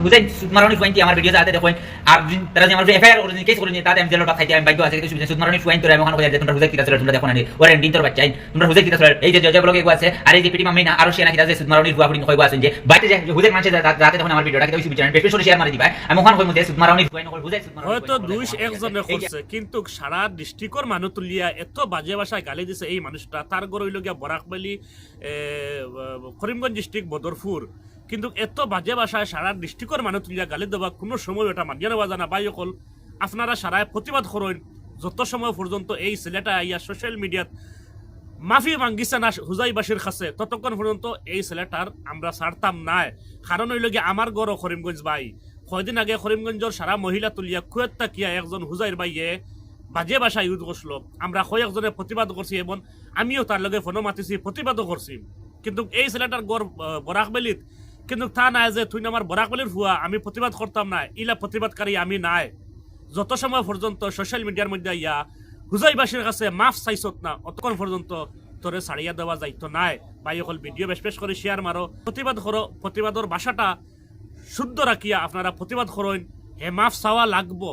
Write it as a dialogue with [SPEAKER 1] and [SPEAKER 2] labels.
[SPEAKER 1] বুঝাই সুদমারণী পয়েন্ট আমার ভিডিও যাতে দেখেন আর তারা যে আমার এফআইআর করে কেস করে তাতে আমি জেলর খাইতে আমি বাইক আছে কিন্তু সুদমারণী পয়েন্ট তোরা ওখানে কইয়া তোমরা হুজাই কিতা চলে তোমরা দেখো না ওরে দিন তোর বাচ্চাই তোমরা হুজাই কিতা চলে এই যে জজ ব্লগে আছে আর এই যে পিটি মামি না আরো সে নাকি যে সুদমারণী বুয়া বুড়ি কইবা আছেন যে বাইতে যে হুজাই মানুষ যাতে দেখুন আমার ভিডিওটা কিতা বিচারেন পেপে সরে শেয়ার মারি দিবা আমি ওখানে কইমু যে সুদমারণী পয়েন্ট কই হুজাই সুদমারণী
[SPEAKER 2] হয়তো দুইশ একজনে করছে কিন্তু সারা ডিস্ট্রিক্টর মানুষ তুলিয়া এত বাজে ভাষায় গালি দিছে এই মানুষটা তার গড় হইল গিয়া বরাকবালি করিমগঞ্জ ডিস্ট্রিক্ট বদরপুর কিন্তু এত বাজে ভাষায় সারা ডিস্ট্রিক্টর মানুষ তুলিয়া গালি দেওয়া কোনো সময় এটা মানিয়ে নেওয়া জানা বাই অকল আপনারা সারায় প্রতিবাদ করেন যত সময় পর্যন্ত এই ছেলেটা ইয়া সোশ্যাল মিডিয়াত মাফি মাঙ্গিছে না হুজাইবাসীর কাছে ততক্ষণ পর্যন্ত এই ছেলেটার আমরা ছাড়তাম নাই কারণ হইল গিয়ে আমার গড় করিমগঞ্জ বাই কয়দিন আগে করিমগঞ্জের সারা মহিলা তুলিয়া খুয়েত্তা কিয়া একজন হুজাইর বাইয়ে বাজে ভাষা ইউজ করছিল আমরা কয়েকজনে প্রতিবাদ করছি এবং আমিও তার লগে ফোনও মাতিছি প্রতিবাদও করছি কিন্তু এই ছেলেটার গড় বরাকবেলিত কিন্তু তা নাই যে তুই আমার বরাকবেলির হুয়া আমি প্রতিবাদ করতাম না ইলা প্রতিবাদকারী আমি নাই যত সময় পর্যন্ত সোশ্যাল মিডিয়ার মধ্যে ইয়া হুজাইবাসীর কাছে মাফ চাইছত না অতক্ষণ পর্যন্ত তোরে ছাড়িয়া দেওয়া যাইতো নাই বা অকল ভিডিও বেশ করে শেয়ার মারো প্রতিবাদ করো প্রতিবাদের ভাষাটা শুদ্ধ রাখিয়া আপনারা প্রতিবাদ করেন হে মাফ চাওয়া লাগবো